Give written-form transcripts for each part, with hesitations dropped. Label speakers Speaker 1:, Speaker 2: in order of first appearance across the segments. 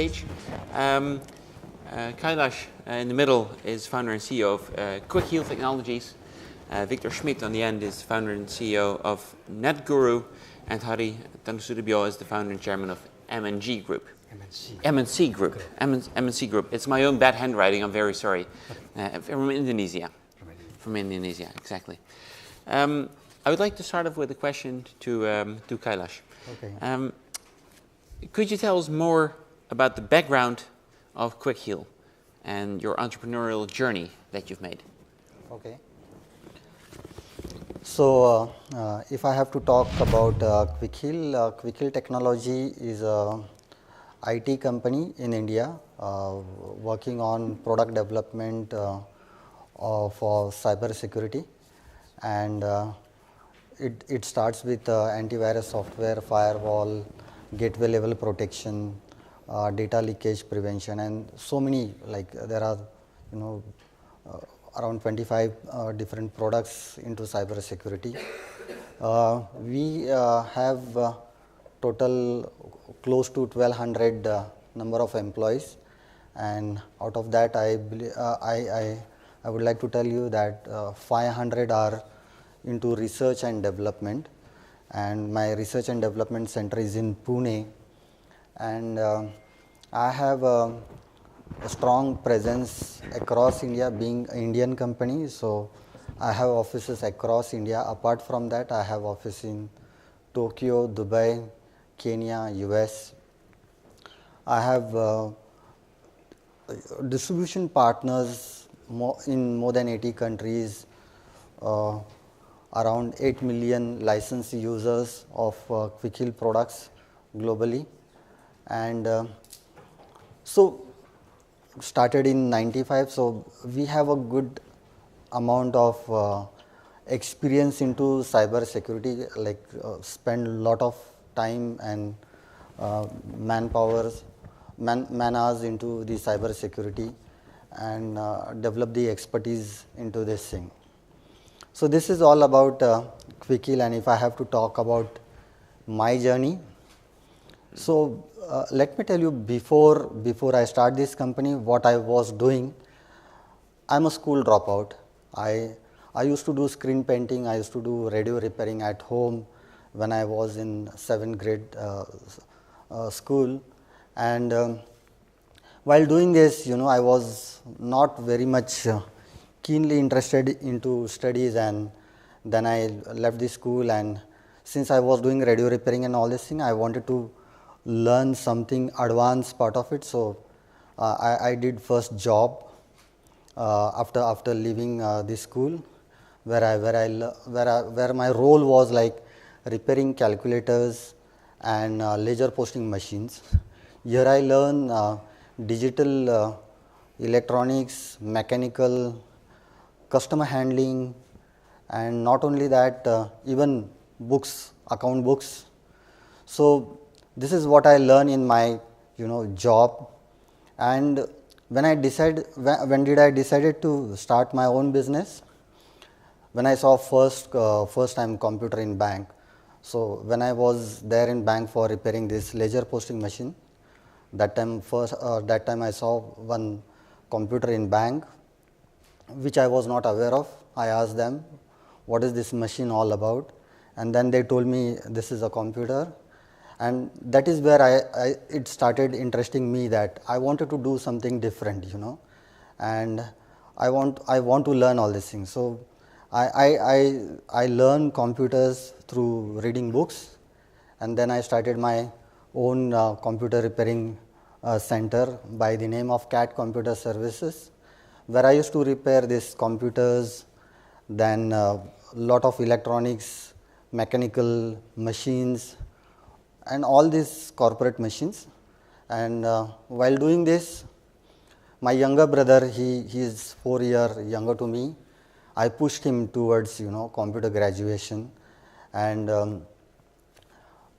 Speaker 1: stage. Kailash in the middle is founder and CEO of Quick Heal Technologies. Wiktor Schmidt on the end is founder and CEO of Netguru. And Hary Tanoesoedibjo is the founder and chairman of MNG Group. MNC Group. MNC Group. It's my own bad handwriting, I'm very sorry. From Indonesia. From Indonesia, exactly. I would like to start off with a question to Kailash.
Speaker 2: Okay.
Speaker 1: Could you tell us more about the background of Quick Heal and your entrepreneurial journey that you've made?
Speaker 2: Okay. So, if I have to talk about Quick Heal Technology is a IT company in India working on product development for cybersecurity, and it starts with antivirus software, firewall, gateway level protection, data leakage prevention, and so many, like there are around 25 different products into cybersecurity. We have total close to 1200 number of employees, and out of that I would like to tell you that 500 are into research and development, and my research and development center is in Pune, and I have a strong presence across India, being an Indian company, so I have offices across India. Apart from that, I have office in Tokyo, Dubai, Kenya, US. I have distribution partners in more than 80 countries, around 8 million licensed users of Quick Heal products globally, and so started in 95, so we have a good amount of experience into cyber security, like spend a lot of time and man hours into the cyber security, and develop the expertise into this thing. So this is all about Quick Heal, and if I have to talk about my journey, so let me tell you, before I start this company, what I was doing. I'm a school dropout. I used to do screen painting. I used to do radio repairing at home when I was in 7th grade school, and while doing this, I was not very much keenly interested into studies, and then I left the school, and since I was doing radio repairing and all this thing, I wanted to learn something advanced part of it. So I did first job after leaving the school, where my role was like repairing calculators and ledger posting machines. Here I learn digital electronics, mechanical, customer handling, and not only that, even books, account books. So this is what I learned in my job, and when did I decided to start my own business? When I saw first time computer in bank. So when I was there in bank for repairing this ledger posting machine, that time I saw one computer in bank which I was not aware of. I asked them, what is this machine all about? And then they told me this is a computer. And that is where it started interesting me, that I wanted to do something different, and I want to learn all these things. So I learned computers through reading books, and then I started my own computer repairing center by the name of CAT Computer Services, where I used to repair these computers, then lot of electronics, mechanical machines, and all these corporate machines. And while doing this, my younger brother, he is 4 years younger to me. I pushed him towards computer graduation, and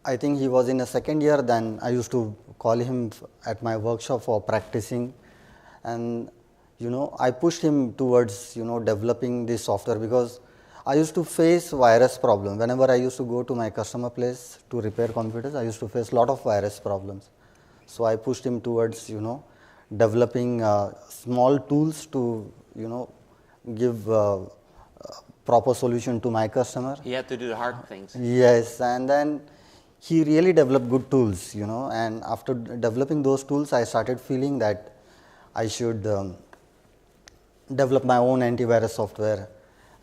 Speaker 2: I think he was in a second year. Then I used to call him at my workshop for practicing, and I pushed him towards developing this software, because I used to face virus problem. Whenever I used to go to my customer place to repair computers, I used to face a lot of virus problems. So I pushed him towards, developing small tools to, give proper solution to my customer.
Speaker 1: He had to do the hard things.
Speaker 2: Yes, and then he really developed good tools, and after developing those tools, I started feeling that I should develop my own antivirus software.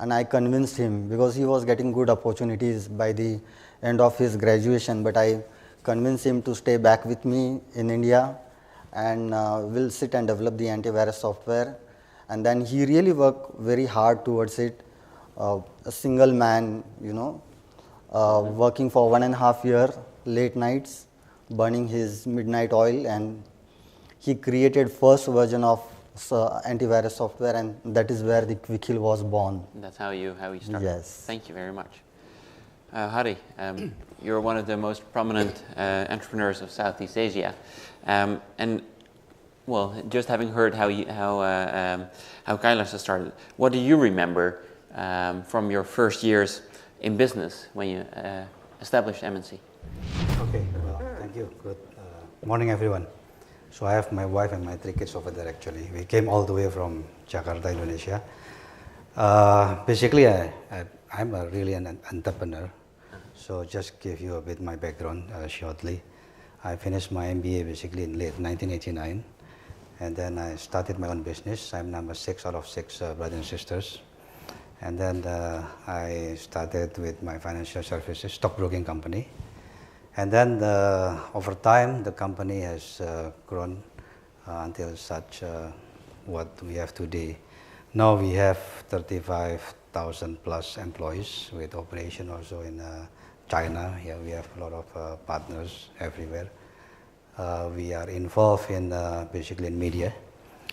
Speaker 2: And I convinced him because he was getting good opportunities by the end of his graduation, but I convinced him to stay back with me in India and we'll sit and develop the antivirus software. And then he really worked very hard towards it. A single man, working for 1.5 years, late nights, burning his midnight oil, and he created first version of antivirus software, and that is where the Quickheal was born.
Speaker 1: That's how you started.
Speaker 2: Yes.
Speaker 1: Thank you very much. Hary, you're one of the most prominent entrepreneurs of Southeast Asia, and well, just having heard how Kailash has started, what do you remember from your first years in business when you established MNC?
Speaker 3: Okay, well, thank you. Good morning, everyone. So I have my wife and my 3 kids over there actually. We came all the way from Jakarta, Indonesia. Basically, I'm really an entrepreneur. So just give you a bit my background shortly. I finished my MBA basically in late 1989. And then I started my own business. I'm number 6 out of 6 brothers and sisters. And then I started with my financial services, stockbroking company. And then over time, the company has grown until such what we have today. Now we have 35,000 plus employees with operation also in China. Here we have a lot of partners everywhere. We are involved in basically in media.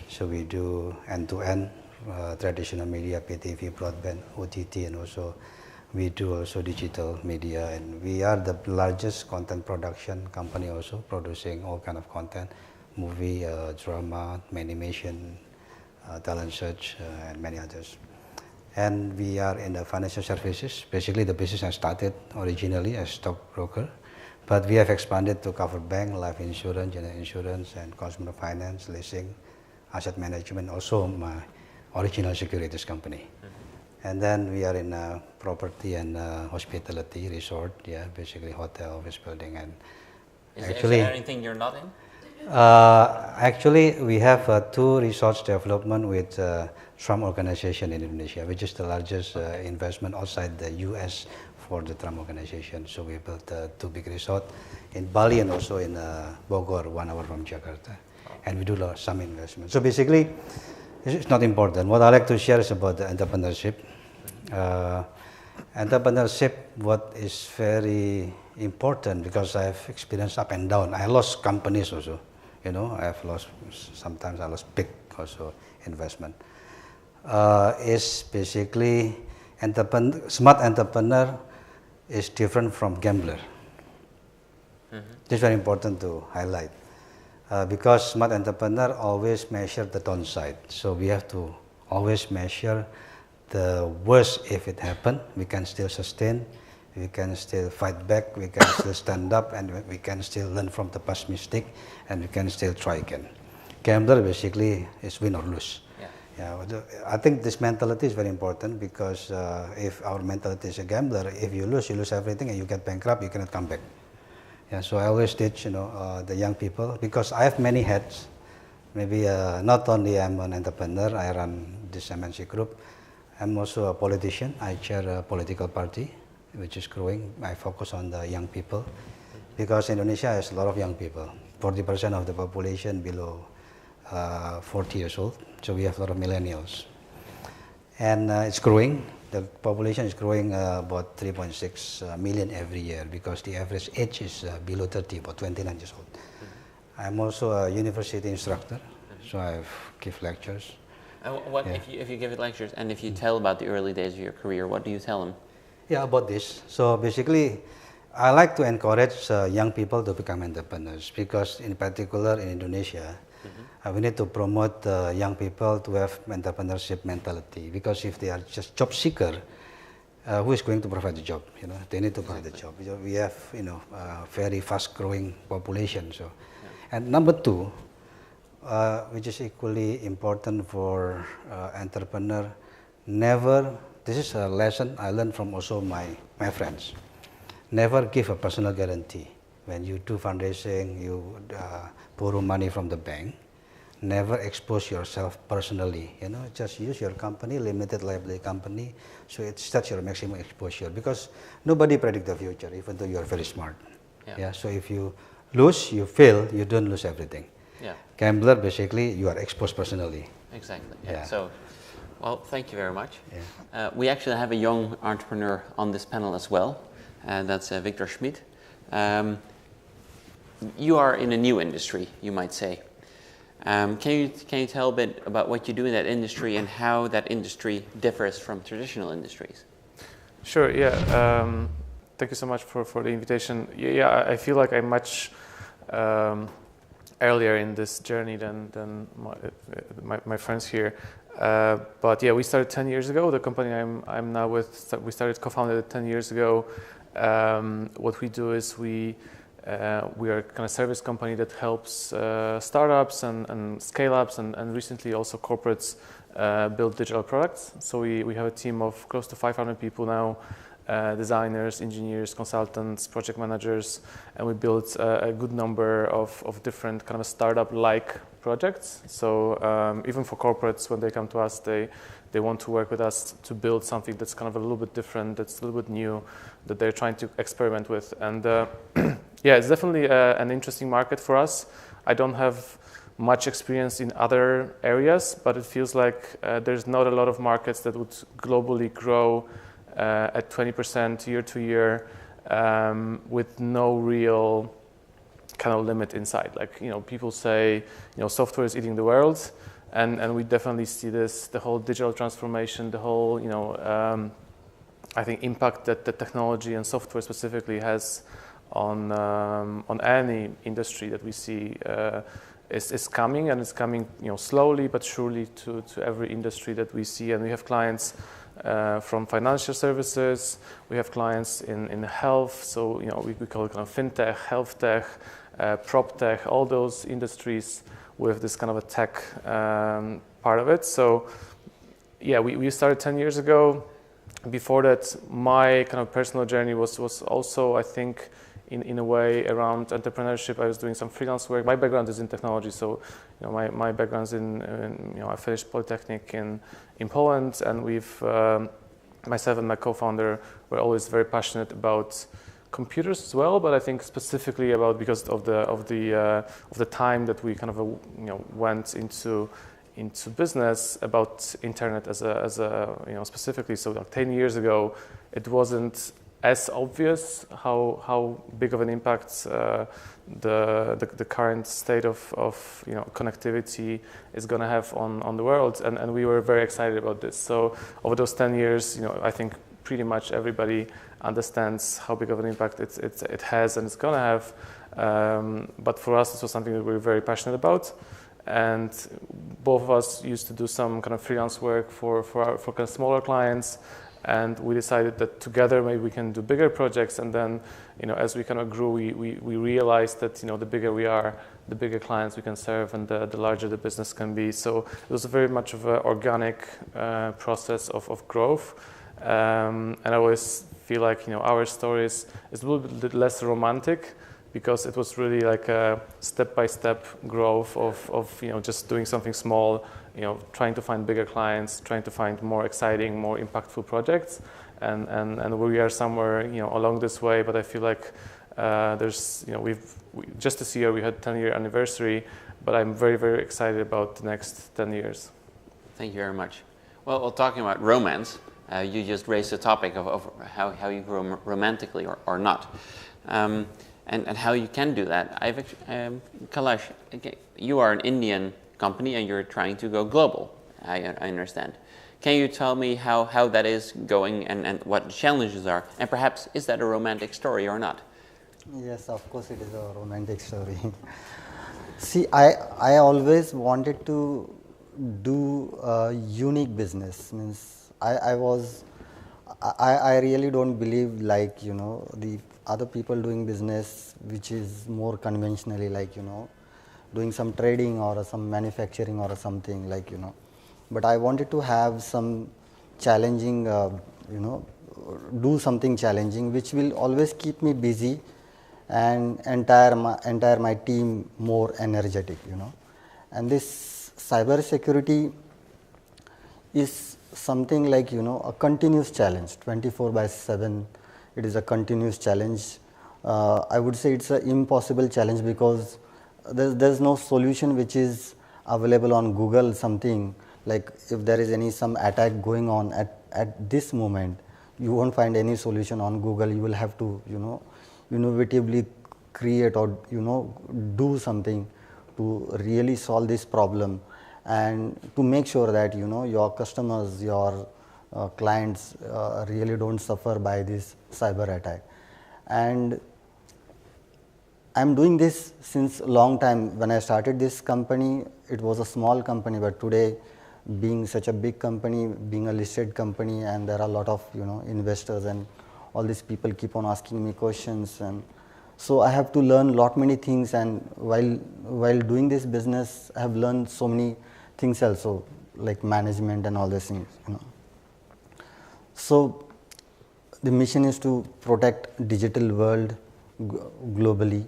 Speaker 3: So we do end-to-end traditional media, PTV, broadband, OTT, and also we do also digital media, and we are the largest content production company also, producing all kind of content, movie, drama, animation, talent search, and many others. And we are in the financial services. Basically, the business has started originally as stockbroker, but we have expanded to cover bank, life insurance, general insurance, and consumer finance, leasing, asset management, also my original securities company. And then we are in property and hospitality, resort, basically hotel, office building, and
Speaker 1: is there anything you're not in?
Speaker 3: Actually, we have 2 resorts development with Trump organization in Indonesia, which is the largest investment outside the US for the Trump organization. So we built 2 big resorts in Bali and also in Bogor, 1 hour from Jakarta. And we do some investment. So basically, it's not important. What I like to share is about the entrepreneurship. Entrepreneurship, what is very important, because I have experienced up and down. I lost companies also, I have lost, sometimes I lost big also investment. Is basically, smart entrepreneur is different from gambler. It's very important to highlight. Because smart entrepreneur always measure the downside. So we have to always measure the worst. If it happen, we can still sustain, we can still fight back, we can still stand up, and we can still learn from the past mistake, and we can still try again. Gambler basically is win or lose. I think this mentality is very important, because if our mentality is a gambler, if you lose everything and you get bankrupt, you cannot come back. So I always teach, the young people, because I have many hats. Maybe not only I'm an entrepreneur, I run this MNC group. I'm also a politician. I chair a political party, which is growing. I focus on the young people, because Indonesia has a lot of young people. 40% of the population below 40 years old. So we have a lot of millennials. And it's growing. The population is growing about 3.6 million every year, because the average age is below 30, about 29 years old. I'm also a university instructor, so I give lectures.
Speaker 1: If you give lectures, and if you tell about the early days of your career, what do you tell them?
Speaker 3: About this. So basically, I like to encourage young people to become entrepreneurs, because in particular in Indonesia, we need to promote young people to have entrepreneurship mentality, because if they are just job seeker, who is going to provide the job? They need to provide the job. We have a very fast growing population, so And number two, which is equally important for entrepreneur, never, this is a lesson I learned from also my friends, never give a personal guarantee. When you do fundraising, you borrow money from the bank, never expose yourself personally, just use your company, limited liability company, so it's that's your maximum exposure, because nobody predict the future, even though you are very smart. Yeah. So if you lose, you fail, you don't lose everything.
Speaker 1: Yeah.
Speaker 3: Gambler, basically, you are exposed personally.
Speaker 1: Exactly.
Speaker 3: Yeah.
Speaker 1: So, well, thank you very much.
Speaker 3: Yeah.
Speaker 1: We actually have a young entrepreneur on this panel as well, and that's Wiktor Schmidt. You are in a new industry, you might say. Can you tell a bit about what you do in that industry and how that industry differs from traditional industries?
Speaker 4: Sure. Yeah. Thank you so much for the invitation. Yeah, I feel like I'm much earlier in this journey than my friends here. But yeah, we started 10 years ago. The company I'm now with, we started Cofounded 10 years ago. What we do is we are kind of service company that helps startups and scale-ups and recently also corporates build digital products. So we have a team of close to 500 people now, designers, engineers, consultants, project managers, and we built a good number of different kind of startup-like projects. So even for corporates, when they come to us, they want to work with us to build something that's kind of a little bit different, that's a little bit new, that they're trying to experiment with. And yeah, it's definitely an interesting market for us. I don't have much experience in other areas, but it feels like there's not a lot of markets that would globally grow at 20% year to year with no real kind of limit inside. Like, people say, software is eating the world, and we definitely see this, the whole digital transformation, the whole, I think impact that the technology and software specifically has on any industry that we see is coming, and it's coming, slowly but surely to every industry that we see. And we have clients from financial services, we have clients in health, so we call it kind of fintech, health tech, prop tech, all those industries with this kind of a tech part of it. So yeah, we started 10 years ago. Before that, my kind of personal journey was also, I think, in a way around entrepreneurship. I was doing some freelance work. My background is in technology, so my background's in I finished Polytechnic in Poland, and we've myself and my co-founder were always very passionate about computers as well, but I think specifically about because of the time that we kind of went into business about internet as a specifically. So like 10 years ago, it wasn't as obvious how big of an impact the current state of connectivity is going to have on the world, and we were very excited about this. So over those 10 years, I think pretty much everybody understands how big of an impact it has and it's going to have. But for us, this was something that we were very passionate about. And both of us used to do some kind of freelance work for kind of smaller clients, and we decided that together maybe we can do bigger projects. And then, as we kind of grew, we realized that the bigger we are, the bigger clients we can serve, and the larger the business can be. So it was very much of an organic process of growth. And I always feel like our story is a little bit less romantic, because it was really like a step-by-step growth of just doing something small, trying to find bigger clients, trying to find more exciting, more impactful projects, and we are somewhere along this way. But I feel like there's just this year we had 10-year anniversary, but I'm very, very excited about the next 10 years.
Speaker 1: Thank you very much. Well, talking about romance, you just raised the topic of how you grow romantically or not. And how you can do that. Kailash, you are an Indian company and you're trying to go global, I understand. Can you tell me how that is going and what the challenges are? And perhaps, is that a romantic story or not?
Speaker 2: Yes, of course it is a romantic story. See, I always wanted to do a unique business. Means I really don't believe like, the other people doing business which is more conventionally, like, doing some trading or some manufacturing or something like, but I wanted to have some challenging, do something challenging which will always keep me busy and entire my team more energetic, and this cybersecurity is something like, a continuous challenge, 24/7. It is a continuous challenge. I would say it's an impossible challenge because there's no solution which is available on Google. Something like if there is some attack going on at this moment, you won't find any solution on Google. You will have to, innovatively create or do something to really solve this problem and to make sure that your customers, your clients really don't suffer by this cyber attack. And I'm doing this since a long time. When I started this company, it was a small company, but today, being such a big company, being a listed company, and there are a lot of investors and all these people keep on asking me questions, and so I have to learn lot many things. And while doing this business, I have learned so many things also, like management and all these things. So the mission is to protect digital world globally,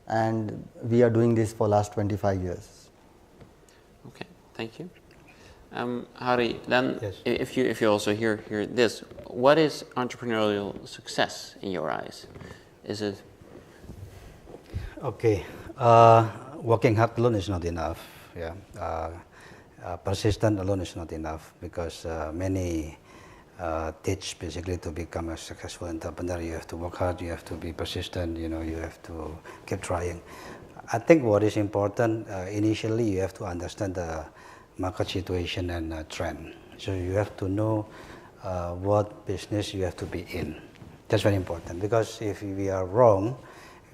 Speaker 2: and we are doing this for last 25 years.
Speaker 1: Okay, thank you. Hary, then
Speaker 3: Yes.
Speaker 1: if you also hear this, what is entrepreneurial success in your eyes? Is it?
Speaker 3: Okay, working hard alone is not enough. Yeah, persistent alone is not enough because many teach basically to become a successful entrepreneur. You have to work hard. You have to be persistent. You have to keep trying. I think what is important initially, you have to understand the market situation and trend. So you have to know what business you have to be in. That's very important because if we are wrong,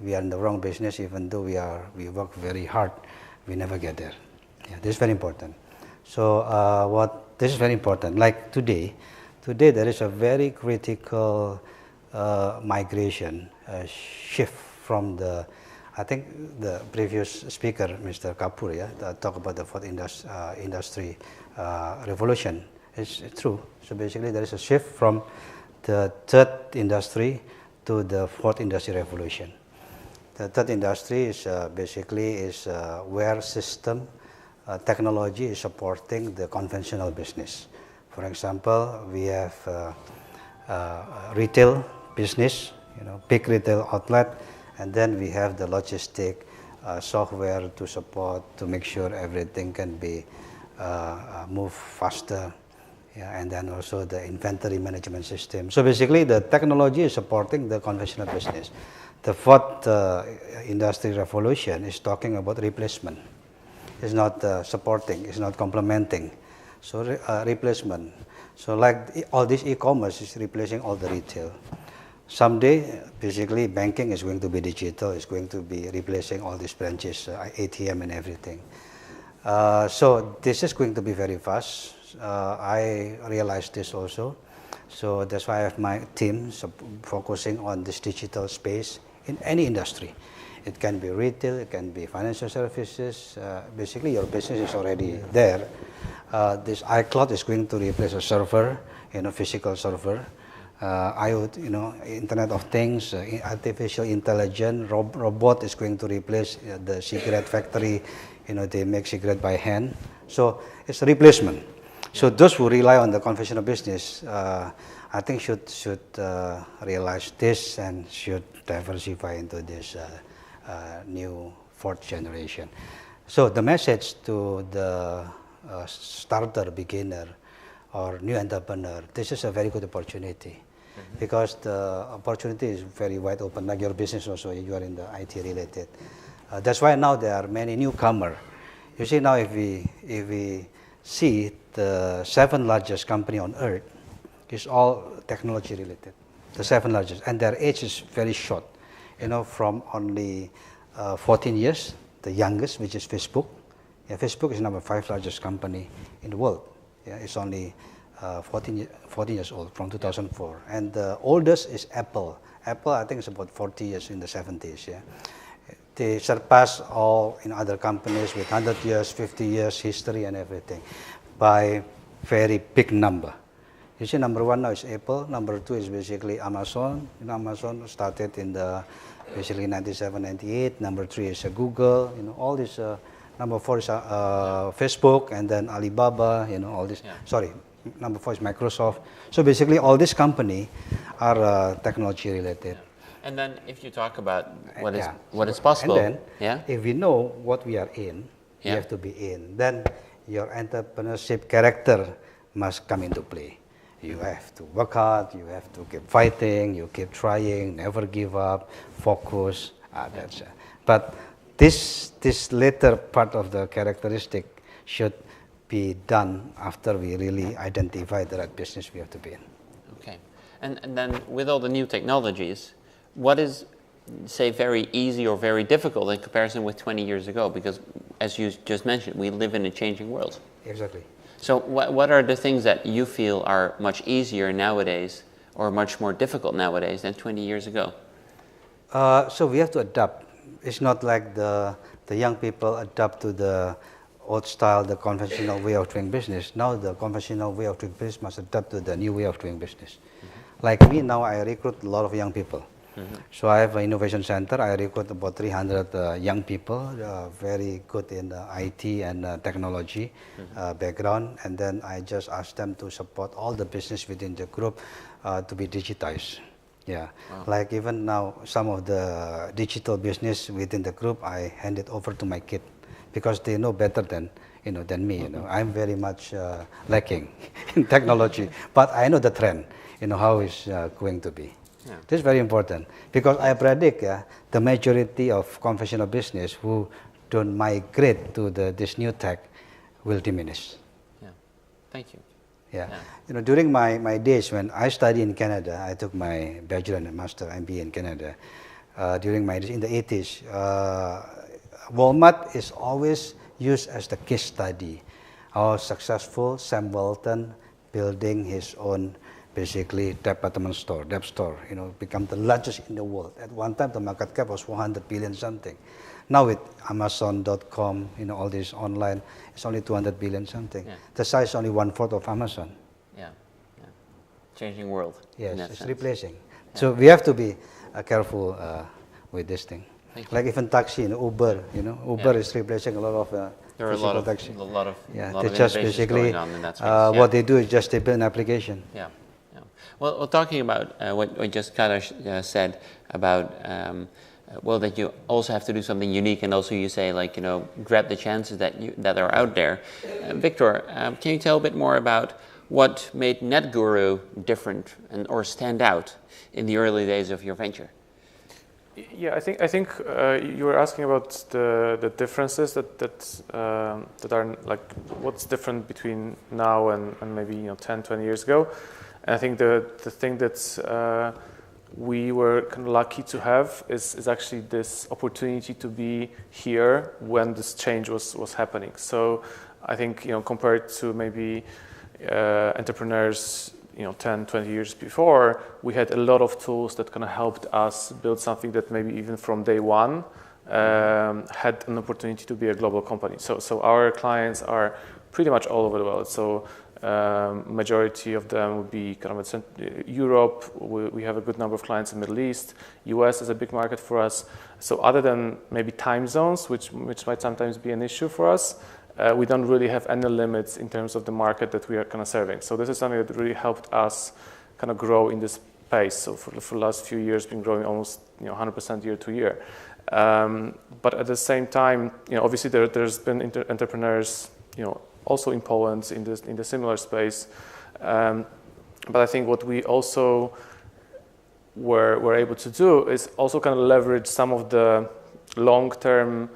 Speaker 3: we are in the wrong business. Even though we work very hard, we never get there. Yeah, this is very important. So this is very important. Like today there is a very critical migration shift from the. I think the previous speaker, Mr. Kapoor, talked about the fourth industry revolution. It's true. So basically, there is a shift from the third industry to the fourth industry revolution. The third industry is basically where system technology is supporting the conventional business. For example, we have retail business, big retail outlet. And then we have the logistic software to support, to make sure everything can be moved faster. Yeah, and then also the inventory management system. So basically the technology is supporting the conventional business. The fourth industry revolution is talking about replacement. It's not supporting, it's not complementing. So replacement. So like all this e-commerce is replacing all the retail. Someday, basically, banking is going to be digital. It's going to be replacing all these branches, ATM and everything. So this is going to be very fast. I realized this also. So that's why I have my team focusing on this digital space in any industry. It can be retail, it can be financial services. Basically, your business is already there. This iCloud is going to replace a server, physical server. IoT, Internet of Things, artificial intelligence, robot is going to replace the cigarette factory. They make cigarette by hand. So it's a replacement. So those who rely on the conventional business, I think should realize this and should diversify into this new fourth generation. So the message to the starter, beginner, or new entrepreneur, this is a very good opportunity. Because the opportunity is very wide open, like your business also, you are in the IT related. That's why now there are many newcomers. You see now if we see the 7 largest company on earth, is all technology related, the 7 largest, and their age is very short, from only 14 years, the youngest, which is Facebook. Yeah, Facebook is number 5 largest company in the world. Yeah, it's only 14 years old, from 2004. And the oldest is Apple. Apple, I think, is about 40 years, in the 70s. Yeah, they surpass all other companies with 100 years, 50 years history and everything by very big number. You see, number one now is Apple. Number two is basically Amazon. Amazon started in the basically 97, 98. Number three is Google. All this. Number four is Facebook, and then Alibaba. All this.
Speaker 1: Yeah.
Speaker 3: Sorry, number four is Microsoft. So basically, all these companies are technology related.
Speaker 1: Yeah. And then, if you talk about what
Speaker 3: Yeah.
Speaker 1: is possible,
Speaker 3: and then, if we know what we are in, we have to be in. Then your entrepreneurship character must come into play. You have to work hard, you have to keep fighting, you keep trying, never give up, focus. That's But this later part of the characteristic should be done after we really identify the right business we have to be in.
Speaker 1: Okay. And then with all the new technologies, what is, say, very easy or very difficult in comparison with 20 years ago? Because as you just mentioned, we live in a changing world.
Speaker 3: Exactly.
Speaker 1: So what are the things that you feel are much easier nowadays or much more difficult nowadays than 20 years ago?
Speaker 3: So we have to adapt. It's not like the young people adapt to the old style, the conventional way of doing business. Now the conventional way of doing business must adapt to the new way of doing business. Like me now, I recruit a lot of young people. So I have an innovation center. I recruit about 300 young people, very good in IT and technology background. And then I just ask them to support all the business within the group to be digitized. Yeah, wow. Like even now, some of the digital business within the group, I hand it over to my kid because they know better than me. I'm very much lacking in technology, but I know the trend. How it's going to be. Yeah. This is very important because I predict the majority of conventional business who don't migrate to this new tech will diminish.
Speaker 1: Yeah, thank you.
Speaker 3: Yeah, during my days when I studied in Canada, I took my bachelor and master MBA in Canada. During my days in the 80s, Walmart is always used as the case study. How successful Sam Walton building his own basically department store, Dep store, become the largest in the world. At one time, the market cap was 400 billion something. Now with Amazon.com, all this online, it's only 200 billion something. Yeah. The size is only 1/4 of Amazon.
Speaker 1: Yeah, changing world.
Speaker 3: Yes, it's replacing. Yeah. So we have to be careful with this thing. Like even taxi, Uber, Uber is replacing a lot of
Speaker 1: there are a lot of
Speaker 3: just basically
Speaker 1: going on in that space.
Speaker 3: What they do is just they build an application.
Speaker 1: Yeah. Well, talking about what just Kailash said about that you also have to do something unique, and also you say grab the chances that are out there. Wiktor, can you tell a bit more about what made Netguru different or stand out in the early days of your venture?
Speaker 4: Yeah, I think you were asking about the differences that are like what's different between now and maybe 10, 20 years ago. And I think the thing that we were kind of lucky to have is actually this opportunity to be here when this change was happening. So I think compared to maybe entrepreneurs 10, 20 years before, we had a lot of tools that kind of helped us build something that maybe even from day one had an opportunity to be a global company. So our clients are pretty much all over the world. So majority of them would be kind of Europe. We have a good number of clients in the Middle East. US is a big market for us. So other than maybe time zones, which might sometimes be an issue for us, we don't really have any limits in terms of the market that we are kind of serving. So this is something that really helped us kind of grow in this pace. So for the last few years, been growing almost 100% year to year. But at the same time, obviously there's been entrepreneurs, also in Poland in the similar space. But I think what we also were able to do is also kind of leverage some of the long-term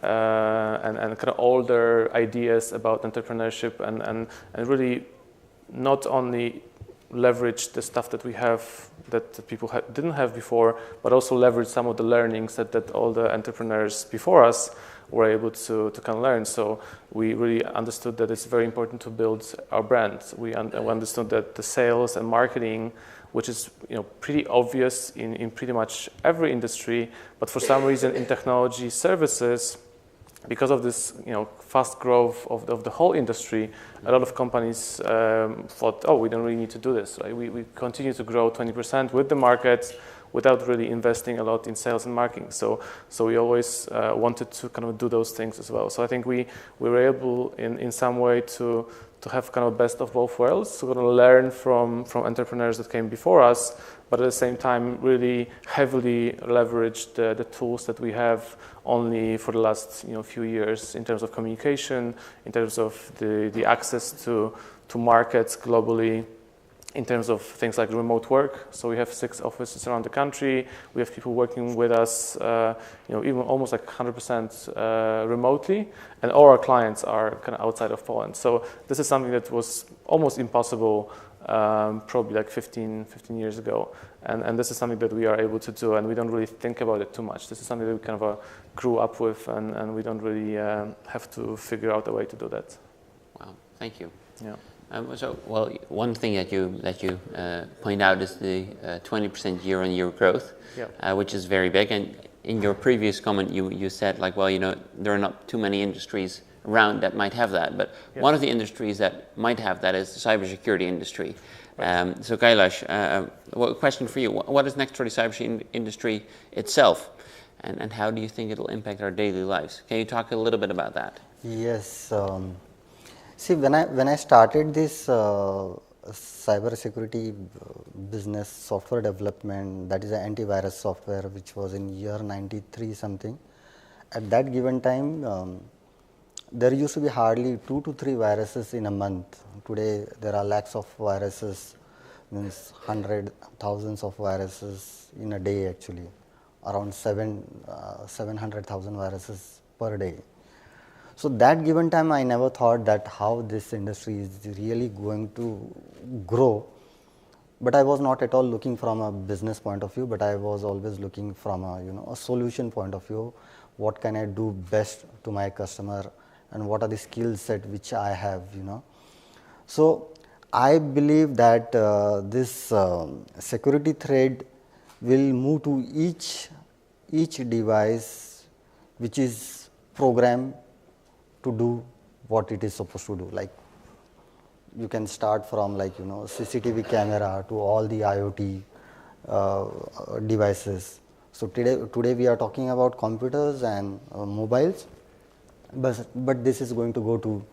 Speaker 4: and kind of older ideas about entrepreneurship and really not only leverage the stuff that we have that people didn't have before, but also leverage some of the learnings that all the entrepreneurs before us were able to kind of learn. So we really understood that it's very important to build our brand. We understood that the sales and marketing which is pretty obvious in pretty much every industry, but for some reason in technology services, because of this fast growth of the whole industry, a lot of companies thought, oh, we don't really need to do this. Right? We continue to grow 20% with the market without really investing a lot in sales and marketing. So we always wanted to kind of do those things as well. So I think we were able in some way to have kind of best of both worlds, to kind of learn from entrepreneurs that came before us, but at the same time really heavily leverage the tools that we have only for the last few years in terms of communication, in terms of the access to markets globally, in terms of things like remote work. So we have 6 offices around the country. We have people working with us, even almost like 100% remotely, and all our clients are kind of outside of Poland. So this is something that was almost impossible probably like 15 years ago. And this is something that we are able to do, and we don't really think about it too much. This is something that we kind of grew up with, and we don't really have to figure out a way to do that.
Speaker 1: Wow, thank you.
Speaker 4: Yeah.
Speaker 1: Well, one thing that you point out is the 20% year-on-year growth, which is very big. And in your previous comment, you said like, well, there are not too many industries around that might have that, but one of the industries that might have that is the cybersecurity industry. Right. So Kailash, a question for you: what is next for the cybersecurity industry itself, and how do you think it will impact our daily lives? Can you talk a little bit about that?
Speaker 2: Yes. See, when I started this cybersecurity business, software development, that is an antivirus software, which was in year 93 something. At that given time, there used to be hardly 2 to 3 viruses in a month. Today there are lakhs of viruses, means thousands of viruses in a day actually, around 700,000 viruses per day. So that given time, I never thought that how this industry is really going to grow. But I was not at all looking from a business point of view, but I was always looking from a solution point of view. What can I do best to my customer, and what are the skill set which I have, So I believe that this security thread will move to each device which is programmed to do what it is supposed to do. Like you can start from CCTV camera to all the IoT devices. So today we are talking about computers and mobiles, but this is going to go to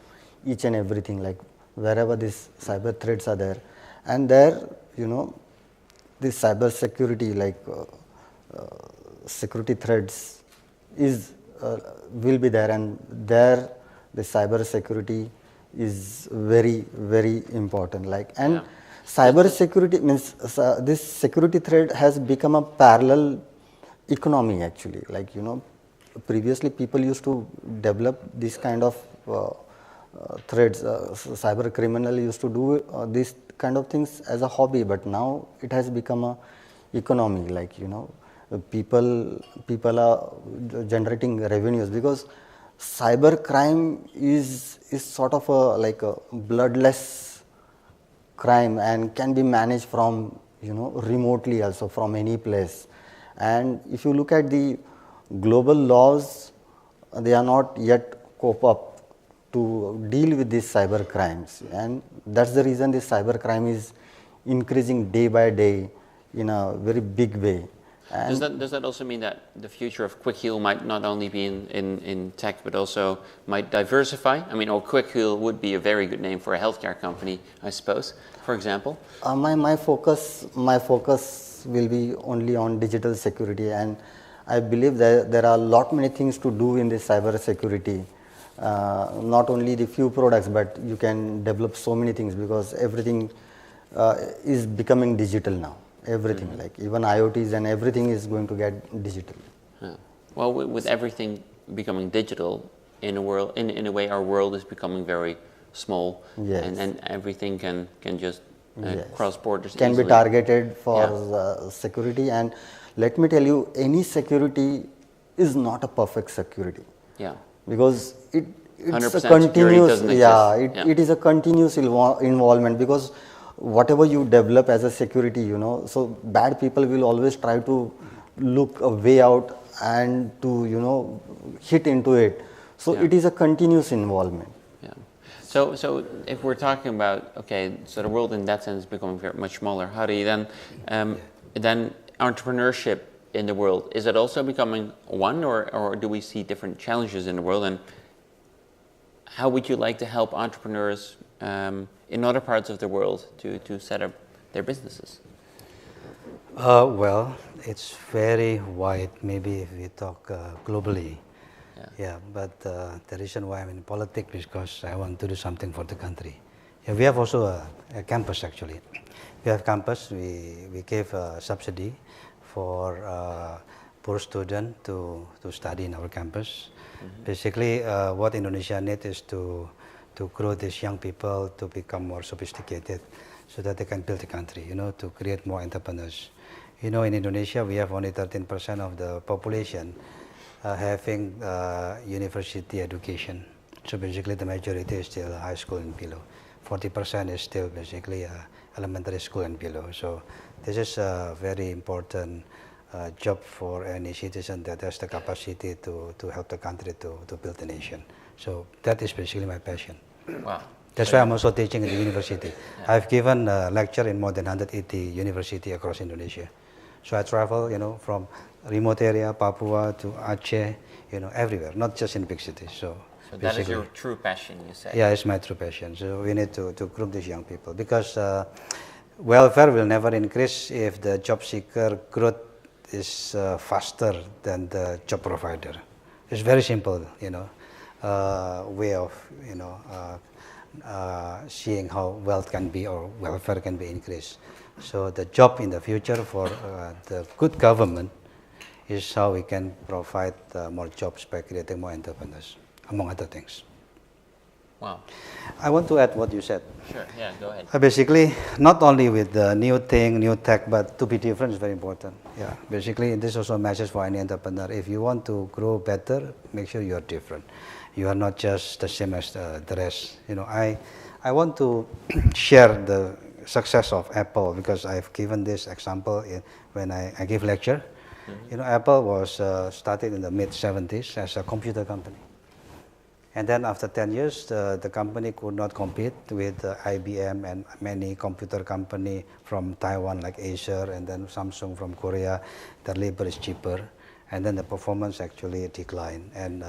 Speaker 2: each and everything, like wherever these cyber threats are there, and there this cyber security security threats will be there, and there the cyber security is very, very important. Cyber security means this security threat has become a parallel economy actually. Previously people used to develop this kind of threats. Cyber criminal used to do these kind of things as a hobby, but now it has become a economy. People are generating revenues, because cyber crime is sort of a bloodless crime and can be managed from remotely, also from any place. And if you look at the global laws, they are not yet cope up to deal with these cyber crimes, and that's the reason this cyber crime is increasing day by day in a very big way.
Speaker 1: Does that also mean that the future of Quick Heal might not only be in tech, but also might diversify? I mean, Quick Heal would be a very good name for a healthcare company, I suppose, for example.
Speaker 2: My focus will be only on digital security, and I believe that there are many things to do in this cyber security. Not only the few products, but you can develop so many things, because everything is becoming digital now. Everything, even IoTs and everything is going to get digital.
Speaker 1: Yeah. Well, with everything becoming digital, in a way our world is becoming very small.
Speaker 2: Yes.
Speaker 1: And everything can just cross borders
Speaker 2: can
Speaker 1: easily.
Speaker 2: Be targeted for security. And let me tell you, any security is not a perfect security.
Speaker 1: Yeah.
Speaker 2: Because it's a
Speaker 1: 100%
Speaker 2: continuous,
Speaker 1: it is a continuous involvement,
Speaker 2: involvement, because whatever you develop as a security, you know, so bad people will always try to look a way out and to, you know, hit into it. So it is a continuous involvement.
Speaker 1: Yeah. So if we're talking about, okay, so the world in that sense is becoming very much smaller, Hary, then entrepreneurship in the world, is it also becoming one, or do we see different challenges in the world? And how would you like to help entrepreneurs in other parts of the world to set up their businesses?
Speaker 3: Well, it's very wide, maybe if we talk globally. Yeah, but the reason why I'm in politics is because I want to do something for the country. Yeah, we have also a campus actually. We have campus, we gave a subsidy for poor students to study in our campus. Basically, what Indonesia needs is to grow these young people to become more sophisticated so that they can build the country, you know, to create more entrepreneurs. You know, in Indonesia, we have only 13% of the population having university education. So basically, the majority is still high school and below. 40% is still basically elementary school and below. So this is a very important job for any citizen that has the capacity to help the country to build a nation. So that is basically my passion.
Speaker 1: Wow.
Speaker 3: That's why I'm also teaching in the university. Yeah. I've given a lecture in more than 180 universities across Indonesia. So I travel, you know, from remote area, Papua to Aceh, you know, everywhere, not just in big cities. So
Speaker 1: that is your true passion, you say?
Speaker 3: Yeah, it's my true passion. So we need to group these young people because welfare will never increase if the job seeker growth is faster than the job provider. It's very simple, you know, way of, you know, seeing how wealth can be or welfare can be increased. So the job in the future for the good government is how we can provide more jobs by creating more entrepreneurs, among other things.
Speaker 1: Wow.
Speaker 3: I want to add what you said.
Speaker 1: Sure, yeah, go ahead.
Speaker 3: Basically, not only with the new thing, new tech, but to be different is very important. Yeah, basically, this is also a message for any entrepreneur. If you want to grow better, make sure you are different. You are not just the same as the rest. You know, I want to share the success of Apple because I've given this example when I give lecture. You know, Apple was started in the mid-70s as a computer company. And then after 10 years, the company could not compete with IBM and many computer company from Taiwan like Acer and then Samsung from Korea. Their labor is cheaper. And then the performance actually declined. And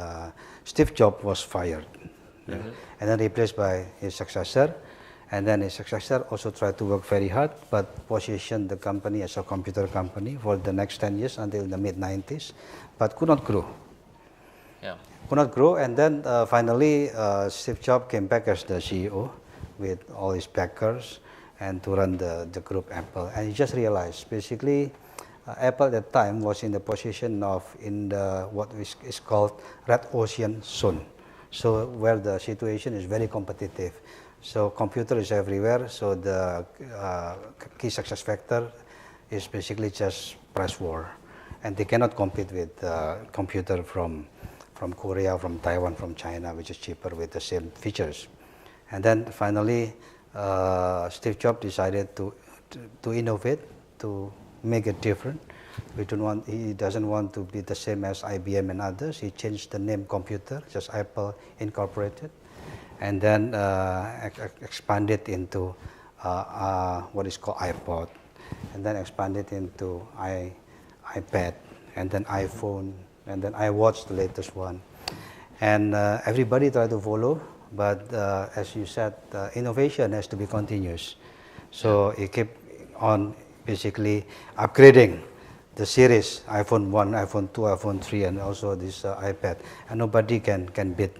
Speaker 3: Steve Jobs was fired. And then replaced by his successor. And then his successor also tried to work very hard, but positioned the company as a computer company for the next 10 years until the mid-90s, but could not grow.
Speaker 1: Yeah.
Speaker 3: Could not grow, and then finally Steve Jobs came back as the CEO with all his backers and to run the group Apple. And he just realized basically Apple at that time was in the position of in the what is called red ocean zone. So where the situation is very competitive. So computer is everywhere. So the key success factor is basically just price war, and they cannot compete with computer from Korea, from Taiwan, from China, which is cheaper with the same features. And then finally, Steve Jobs decided to innovate, to make it different. He doesn't want to be the same as IBM and others. He changed the name computer, just Apple Incorporated, and then expanded into what is called iPod, and then expanded into iPad, and then iPhone, and then iWatch, the latest one. And everybody tried to follow, but as you said, innovation has to be continuous. So it kept on basically upgrading the series, iPhone 1, iPhone 2, iPhone 3, and also this iPad. And nobody can beat,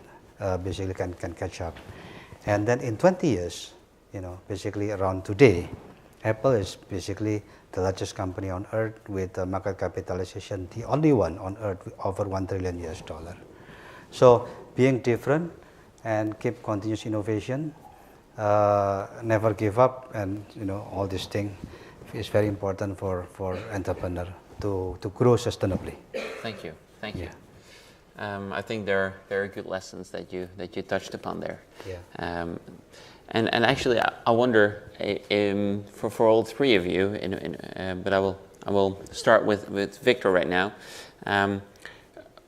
Speaker 3: basically can catch up. And then in 20 years, you know, basically around today, Apple is basically the largest company on earth with a market capitalization, the only one on earth with over $1 trillion. So being different and keep continuous innovation, never give up, and you know, all these things is very important for entrepreneur to grow sustainably.
Speaker 1: Thank you. I think there are very good lessons that you touched upon there.
Speaker 3: Yeah.
Speaker 1: And actually, I wonder for all three of you, but I will start with Wiktor right now.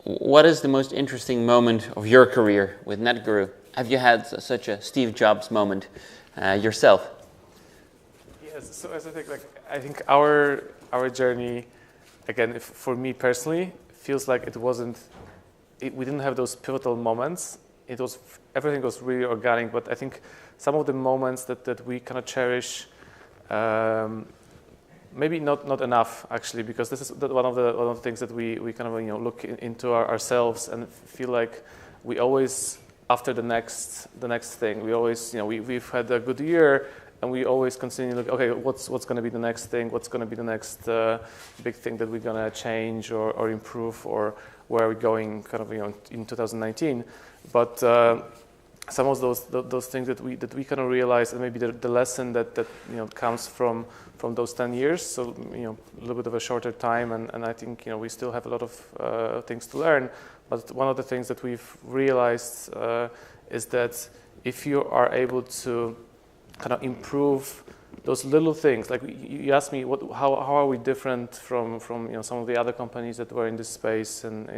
Speaker 1: What is the most interesting moment of your career with Netguru? Have you had such a Steve Jobs moment yourself?
Speaker 4: Yes. So as I think our journey, again, for me personally, feels like we didn't have those pivotal moments. Everything was really organic, but I think some of the moments that we kind of cherish, maybe not enough actually, because this is one of the things that we kind of look into ourselves and feel like we always, after the next thing, we always we've had a good year and we always continue look, okay, what's going to be the next thing, what's going to be the next big thing that we're going to change or improve, or where are we going kind of in 2019. But some of those things that we kind of realize, and maybe the lesson that comes from those 10 years, so a little bit of a shorter time, and I think we still have a lot of things to learn. But one of the things that we've realized is that if you are able to kind of improve those little things, like you asked me, how are we different from some of the other companies that were in this space and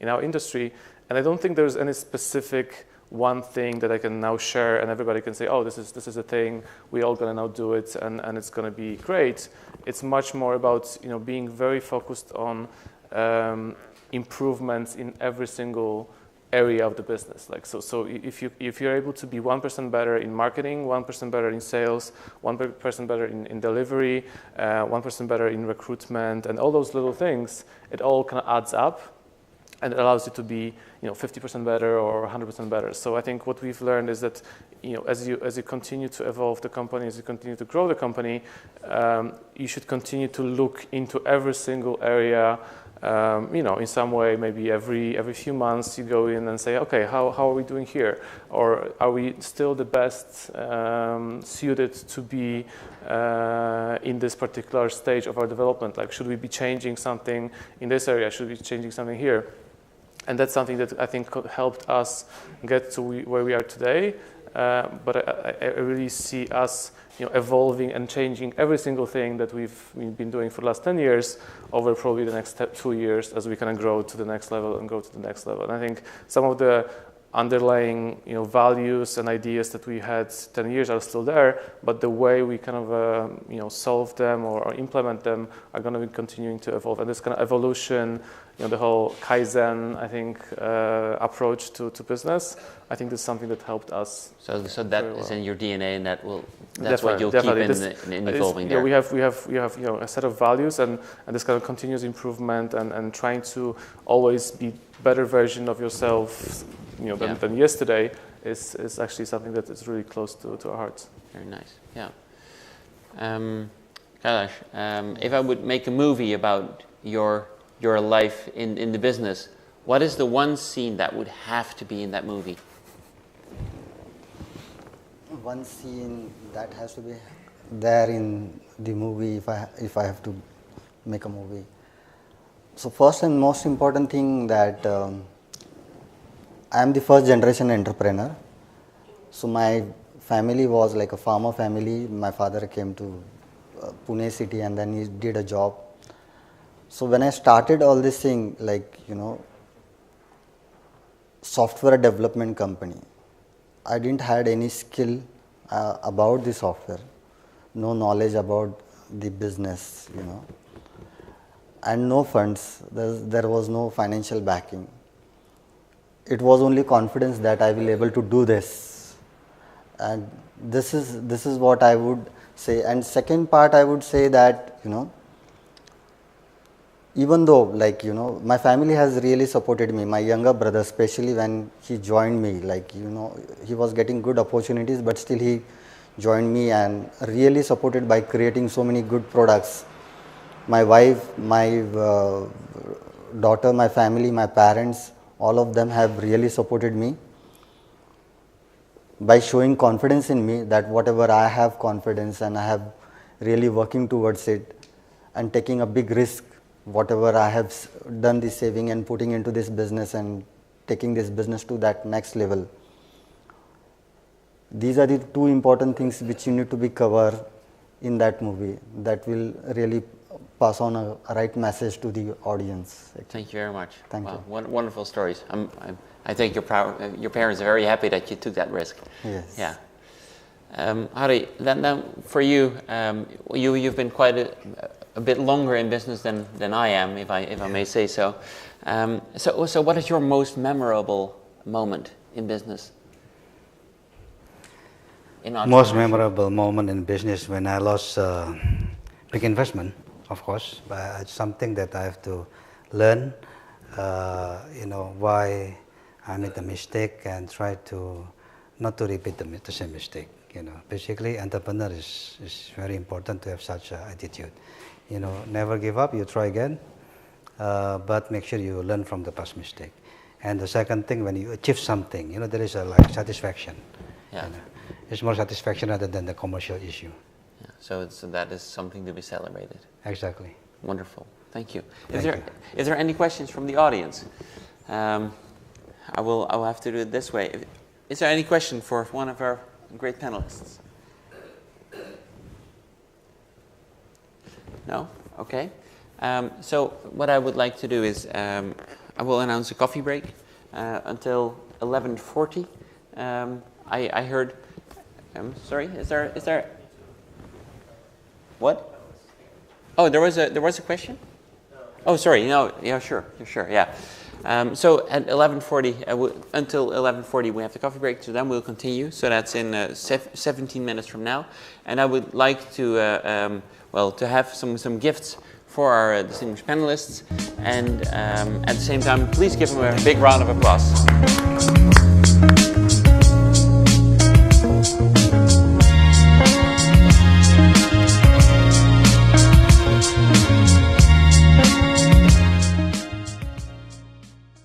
Speaker 4: in our industry, and I don't think there's any specific one thing that I can now share and everybody can say, oh, this is a thing, we all gonna now do it and it's gonna be great. It's much more about being very focused on improvements in every single area of the business. Like so if you're able to be 1% better in marketing, 1% better in sales, 1% better in delivery, 1% better in recruitment, and all those little things, it all kind of adds up. And it allows you to be, 50% better or 100% better. So I think what we've learned is that, as you continue to evolve the company, as you continue to grow the company, you should continue to look into every single area. In some way, maybe every few months you go in and say, okay, how are we doing here? Or are we still the best suited to be in this particular stage of our development? Like, should we be changing something in this area? Should we be changing something here? And that's something that I think helped us get to where we are today. But I really see us evolving and changing every single thing that we've been doing for the last 10 years over probably the next 2 years as we kind of grow to the next level and go to the next level. And I think some of the underlying values and ideas that we had 10 years are still there, but the way we kind of solve them or implement them are going to be continuing to evolve. And this kind of evolution, the whole Kaizen, I think, approach to business, I think this is something that helped us. So
Speaker 1: that is in your DNA, and that's what you'll keep in evolving there.
Speaker 4: We have a set of values, and this kind of continuous improvement and trying to always be better version of yourself than yesterday is actually something that is really close to our hearts.
Speaker 1: Very nice. Yeah. Kailash, if I would make a movie about your life in the business, what is the one scene that would have to be in that movie?
Speaker 2: One scene that has to be there in the movie if I have to make a movie. So first and most important thing that I am the first generation entrepreneur. So my family was like a farmer family. My father came to Pune city and then he did a job. So when I started all this thing, software development company, I didn't had any skill about the software, no knowledge about the business, and no funds. There was no financial backing. It was only confidence that I will able to do this, and this is what I would say. And second part, I would say that even though my family has really supported me, my younger brother especially when he joined me, he was getting good opportunities, but still he joined me and really supported by creating so many good products. My wife, my daughter, my family, my parents, all of them have really supported me by showing confidence in me that whatever I have confidence and I have really working towards it and taking a big risk, whatever I have done the saving and putting into this business and taking this business to that next level. these are the two important things which you need to be covered in that movie that will really pass on a right message to the audience.
Speaker 1: Thank you very much.
Speaker 2: Thank you.
Speaker 1: Wonderful stories. I think your parents are very happy that you took that risk.
Speaker 2: Yes.
Speaker 1: Yeah. Hary, then for you, you've been quite a bit longer in business than I am, if I may say so. So what is your most memorable moment in business?
Speaker 3: Most memorable moment in business when I lost big investment, of course, but it's something that I have to learn, why I made the mistake and try to not to repeat the same mistake. Basically, entrepreneur is very important to have such an attitude. Never give up, you try again, but make sure you learn from the past mistake. And the second thing, when you achieve something, there is a satisfaction.
Speaker 1: Yeah.
Speaker 3: It's more satisfaction rather than the commercial issue.
Speaker 1: Yeah. So that is something to be celebrated.
Speaker 3: Exactly.
Speaker 1: Wonderful. Thank you. Is
Speaker 3: Thank
Speaker 1: there any questions from the audience? I will have to do it this way. Is there any question for one of our great panelists? No? Okay. So what I would like to do is I will announce a coffee break until 11:40. I heard. Sorry. Is there? What? Oh, there was a question. Oh, sorry. No. Yeah. Sure. Yeah. So at 11:40 until 11:40 we have the coffee break. So then we'll continue. So that's in 17 minutes from now. And I would like to to have some gifts for our distinguished panelists. And at the same time, please give them a big round of applause.